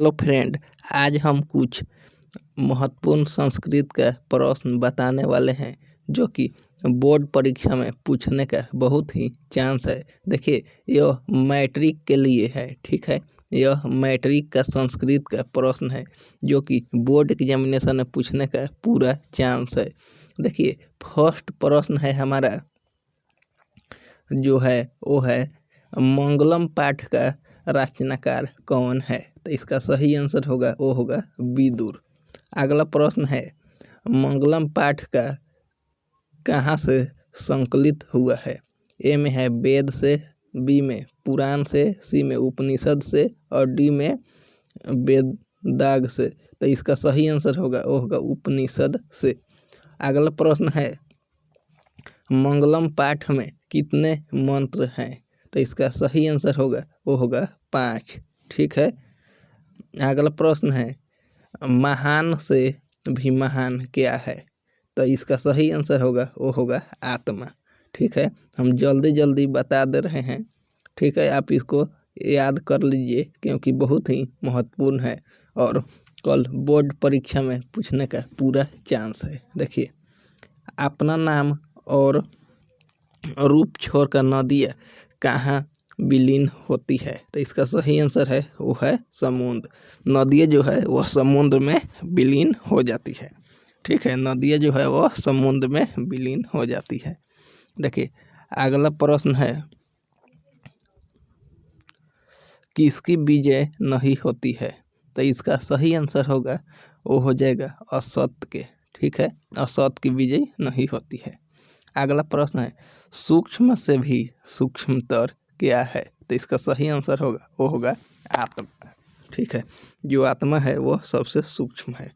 Hello friend. आज हम कुछ महत्वपूर्ण संस्कृत का प्रश्न बताने वाले हैं जो कि बोर्ड परीक्षा में पूछने का बहुत ही चांस है। देखिए, यह मैट्रिक के लिए है, ठीक है। यह मैट्रिक का संस्कृत का प्रश्न है जो कि बोर्ड एग्जामिनेशन में पूछने का पूरा चांस है। देखिए, फर्स्ट प्रश्न है हमारा जो है वो है मंगलम पाठ का रचनाकार कौन है। तो इसका सही आंसर होगा वो होगा विदुर। अगला प्रश्न है मंगलम पाठ का कहाँ से संकलित हुआ है। ए में है वेद से, बी में पुराण से, सी में उपनिषद से और डी में वेदाग से। तो इसका सही आंसर होगा वो होगा उपनिषद से। अगला प्रश्न है मंगलम पाठ में कितने मंत्र हैं। तो इसका सही आंसर होगा वो होगा 5, ठीक है। अगला प्रश्न है महान से भी महान क्या है। तो इसका सही आंसर होगा वो होगा आत्मा, ठीक है। हम जल्दी जल्दी बता दे रहे हैं, ठीक है। आप इसको याद कर लीजिए क्योंकि बहुत ही महत्वपूर्ण है और कल बोर्ड परीक्षा में पूछने का पूरा चांस है। देखिए, अपना नाम और रूप छोड़कर नदियाँ कहाँ विलीन होती है। तो इसका सही आंसर है वो है समुद्र। नदियाँ जो है वह समुद्र में विलीन हो जाती है, ठीक है। नदियाँ जो है वह समुद्र में विलीन हो जाती है। देखिए, अगला प्रश्न है किसकी विजय नहीं होती है। तो इसका सही आंसर होगा वो हो जाएगा असत्य के, ठीक है। असत्य की विजय नहीं होती है। अगला प्रश्न है सूक्ष्म से भी सूक्ष्मतर क्या है। तो इसका सही आंसर होगा वो होगा आत्मा, ठीक है। जो आत्मा है वो सबसे सूक्ष्म है।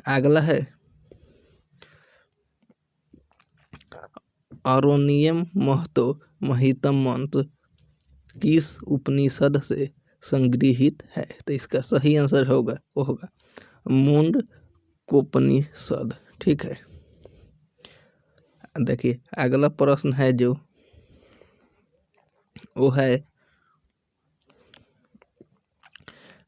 अगला है अरोनियम महतो महितम मंत्र किस उपनिषद से संग्रहित है। तो इसका सही आंसर होगा वो होगा मुंड कोपनिषद, ठीक है। देखिए, अगला प्रश्न है जो वो है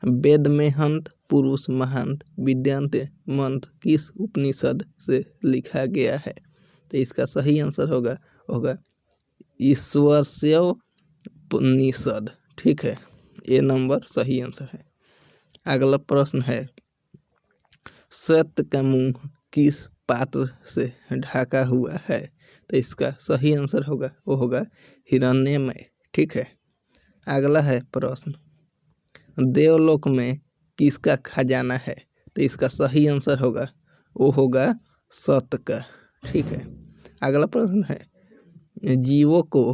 वेद में हंत पुरुष महंत विद्यांत मंत्र किस उपनिषद से लिखा गया है। तो इसका सही आंसर होगा ईश्वरस्य उपनिषद, ठीक है। ये नंबर सही आंसर है। अगला प्रश्न है सत्य का मुंह किस पात्र से ढका हुआ है। तो इसका सही आंसर होगा वो होगा हिरण्यमय, ठीक है। अगला है प्रश्न देवलोक में किसका खजाना है। तो इसका सही आंसर होगा वो होगा सत्य का, ठीक है। अगला प्रश्न है जीवों को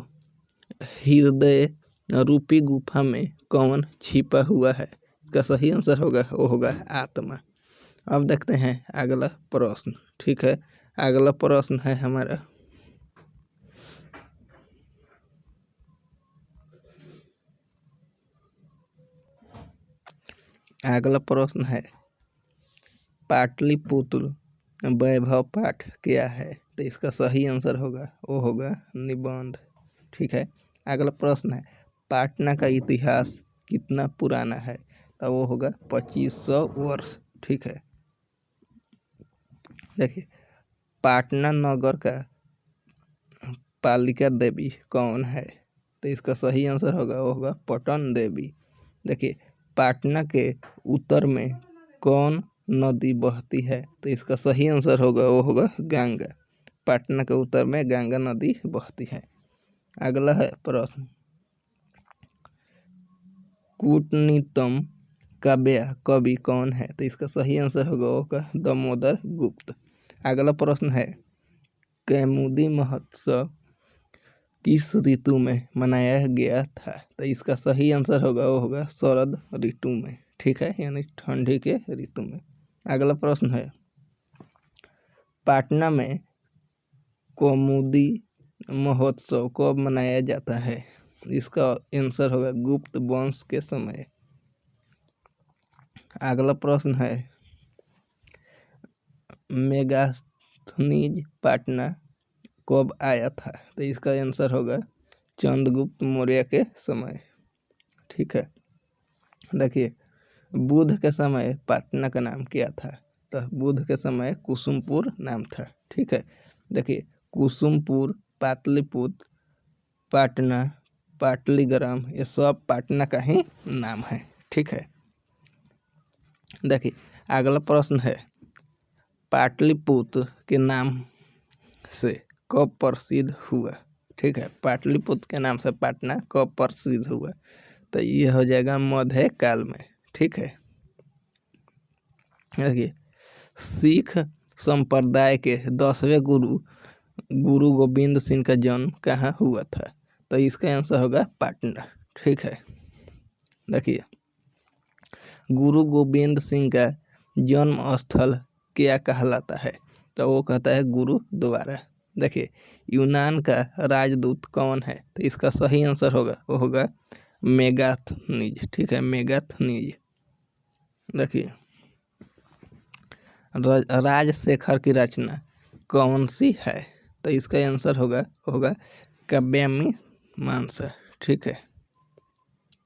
हृदय रूपी गुफा में कौन छिपा हुआ है। इसका सही आंसर होगा वो होगा आत्मा। अब देखते हैं अगला प्रश्न, ठीक है। अगला प्रश्न है हमारा अगला प्रश्न है पाटलिपुत्र वैभव पाठ क्या है। तो इसका सही आंसर होगा वो होगा निबंध, ठीक है। अगला प्रश्न है पाटना का इतिहास कितना पुराना है। तो वो होगा 2500 वर्ष, ठीक है। देखिए, पाटना नगर का पालिका देवी कौन है। तो इसका सही आंसर होगा वो होगा पटन देवी। देखिए, पाटना के उत्तर में कौन नदी बहती है। तो इसका सही आंसर होगा वो होगा गंगा। पाटना के उत्तर में गंगा नदी बहती है। अगला है प्रश्न कूटनीतम काव्य कवि कौन है। तो इसका सही आंसर होगा वो होगा दामोदर गुप्त। अगला प्रश्न है कैमुदी महोत्सव किस ऋतु में मनाया गया था। तो इसका सही आंसर होगा वो होगा शरद ऋतु में, ठीक है, यानी ठंडी के ऋतु में। अगला प्रश्न है पाटना में कौमुदी महोत्सव कब मनाया जाता है। इसका आंसर होगा गुप्त वंश के समय। अगला प्रश्न है मेगास्थनीज पाटना कब आया था। तो इसका आंसर होगा चंद्रगुप्त मौर्य के समय, ठीक है। देखिए बुध के समय पटना का नाम क्या था? तो बुध के समय कुसुमपुर नाम था। ठीक है, देखिए कुसुमपुर, पाटलिपुत्र, पटना, पाटलीग्राम, ये सब पटना का ही नाम है। ठीक है, देखिए अगला प्रश्न है, पाटलिपुत्र के नाम से कब प्रसिद्ध हुआ? ठीक है, पाटलिपुत्र के नाम से पटना कब प्रसिद्ध हुआ? तो ये हो जाएगा मध्य काल में। ठीक है, देखिए सिख संप्रदाय के 10वें गुरु गुरु गोविंद सिंह का जन्म कहाँ हुआ था? तो इसका आंसर होगा पटना। ठीक है, देखिए गुरु गोविंद सिंह का जन्म स्थल क्या कहलाता है? तो वो कहता है गुरुद्वारा। देखिए यूनान का राजदूत कौन है? तो इसका सही आंसर होगा वो होगा मेगाथनीज। ठीक है, मेगाथनीज। देखिए राजशेखर की रचना कौन सी है? तो इसका आंसर होगा काव्यमीमांसा। ठीक है,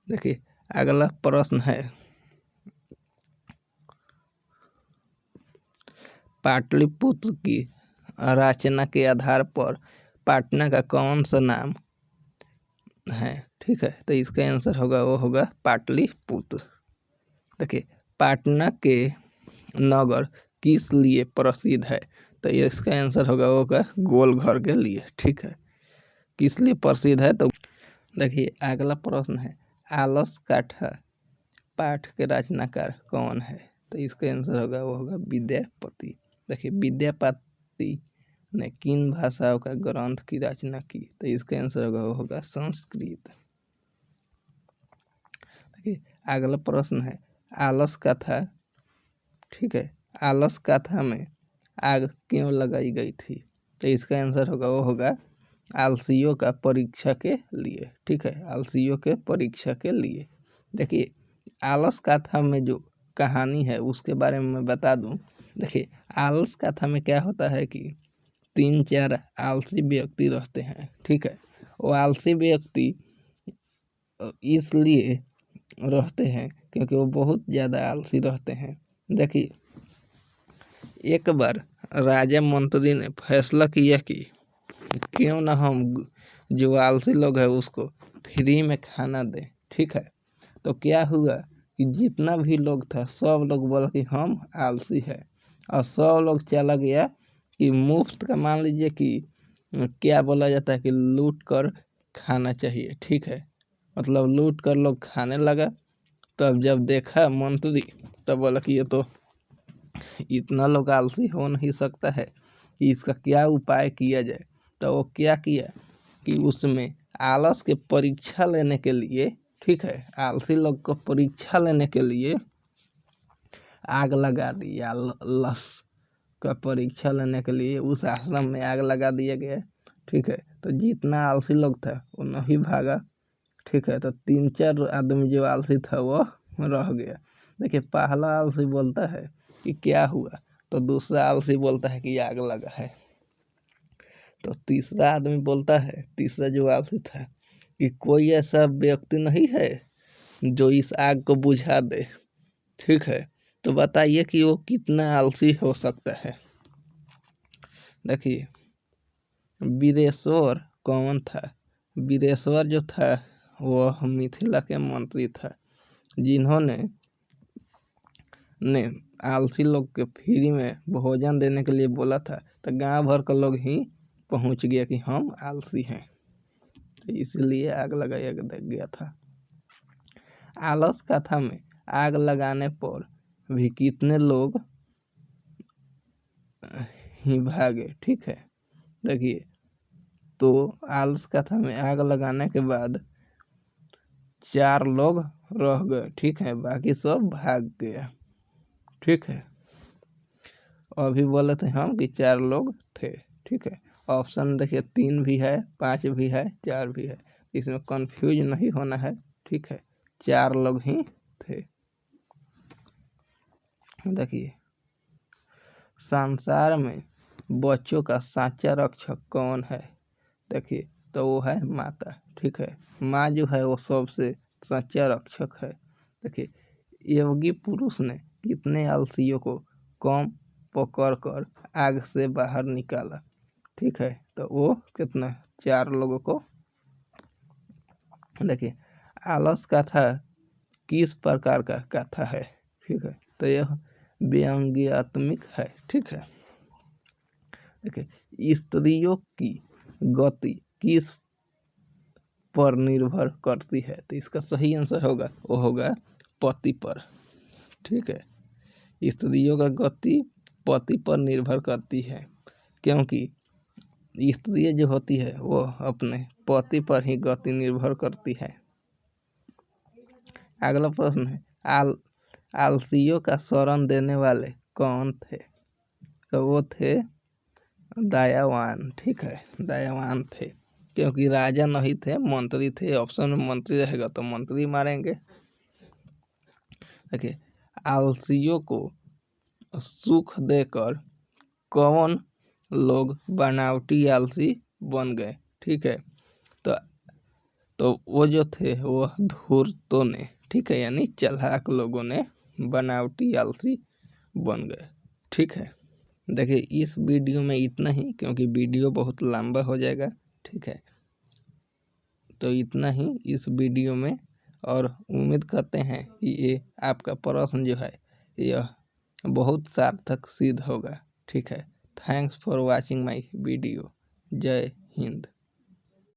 देखिए अगला प्रश्न है, पाटलिपुत्र की रचना के आधार पर पटना का कौन सा नाम है? ठीक है, तो इसका आंसर होगा पाटलिपुत्र। देखिए पटना के नगर किस लिए प्रसिद्ध है? तो ये इसका आंसर होगा गोलघर के लिए। ठीक है, किस लिए प्रसिद्ध है? तो देखिए अगला प्रश्न है, आलस काठा पाठ के रचनाकार कौन है? तो इसका आंसर होगा विद्यापति। देखिए विद्यापति ने किन भाषाओं का ग्रंथ की रचना की? तो इसका आंसर होगा संस्कृत। देखिए अगला प्रश्न है, आलस कथा, ठीक है, आलस कथा में आग क्यों लगाई गई थी? तो इसका आंसर होगा आलसियों का परीक्षा के लिए। ठीक है, आलसियों के परीक्षा के लिए। देखिए आलस कथा में जो कहानी है उसके बारे में मैं बता दूं। देखिए आलस कथा में क्या होता है कि 3-4 आलसी व्यक्ति रहते हैं। ठीक है, वो आलसी व्यक्ति इसलिए रहते हैं क्योंकि वो बहुत ज़्यादा आलसी रहते हैं। देखिए एक बार राजा मंत्री ने फैसला किया कि क्यों ना हम जो आलसी लोग हैं उसको फ्री में खाना दें। ठीक है, तो क्या हुआ कि जितना भी लोग था सब लोग बोला कि हम आलसी हैं, और सब लोग चला गया कि मुफ्त का, मान लीजिए कि क्या बोला जाता है कि लूट कर खाना चाहिए। ठीक है, मतलब लूट कर लोग खाने लगा। तब जब देखा मंत्री तब बोला कि ये तो इतना लोग आलसी हो नहीं सकता है, कि इसका क्या उपाय किया जाए। तो वो क्या किया कि उसमें आलस के परीक्षा लेने के लिए, ठीक है, आलसी लोग को परीक्षा लेने के लिए आग लगा दी। आलस का परीक्षा लेने के लिए उस आश्रम में आग लगा दिया गया। ठीक है, तो जितना आलसी लोग था वो नहीं भागा। ठीक है, तो 3-4 आदमी जो आलसी था वो रह गया। देखिए पहला आलसी बोलता है कि क्या हुआ, तो दूसरा आलसी बोलता है कि आग लगा है। तो तीसरा आदमी बोलता है, तीसरा जो आलसी था, कि कोई ऐसा व्यक्ति नहीं है जो इस आग को बुझा दे। ठीक है, तो बताइए कि वो कितना आलसी हो सकता है। देखिए वीरेश्वर कौन था? वीरेश्वर जो था वह मिथिला के मंत्री था, जिन्होंने आलसी लोग के फ्री में भोजन देने के लिए बोला था। तो गांव भर का लोग ही पहुंच गया कि हम आलसी हैं, तो इसलिए आग लगाया गया था। आलस कथा में आग लगाने पर भी कितने लोग ही भागे? ठीक है, देखिए तो आलस कथा में आग लगाने के बाद 4 लोग रह गए। ठीक है, बाकी सब भाग गया। ठीक है, अभी बोले थे हम कि 4 लोग थे। ठीक है, ऑप्शन देखिए 3 भी है, 5 भी है, 4 भी है, इसमें कंफ्यूज नहीं होना है। ठीक है, 4 लोग ही थे। देखिए संसार में बच्चों का साचा रक्षक कौन है? देखिए तो वो है माता। ठीक है, माँ जो है वो सबसे सच्चा रक्षक है। देखिए, योगी पुरुष ने कितने आलसियों को कम पकड़कर आग से बाहर निकाला। ठीक है, तो वो कितना 4 लोगों को। देखिए, आलस कथा किस प्रकार का कथा है। ठीक है, तो यह व्यंग्यात्मक है। ठीक है, देखिए, स्त्रियों की गति किस पर निर्भर करती है, तो इसका सही आंसर होगा वो होगा पति पर। ठीक है, स्त्रियों का गति पति पर निर्भर करती है, क्योंकि स्त्री जो होती है वो अपने पति पर ही गति निर्भर करती है। अगला प्रश्न है, आलसियों का शरण देने वाले कौन थे, तो वो थे दयावान। ठीक है, दयावान थे, क्योंकि राजा नहीं थे, मंत्री थे। ऑप्शन में मंत्री रहेगा तो मंत्री मारेंगे। देखिए, आलसियों को सुख देकर कौन लोग बनावटी आलसी बन गए। ठीक है, तो वो जो थे वो धूर्तों ने, ठीक है, यानी चालाक लोगों ने बनावटी आलसी बन गए। ठीक है, देखिए, इस वीडियो में इतना ही, क्योंकि वीडियो बहुत लंबा हो जाएगा। ठीक है, तो इतना ही इस वीडियो में, और उम्मीद करते हैं कि ये आपका प्रश्न जो है यह बहुत सार्थक सिद्ध होगा। ठीक है, thanks for watching my video. जय हिंद।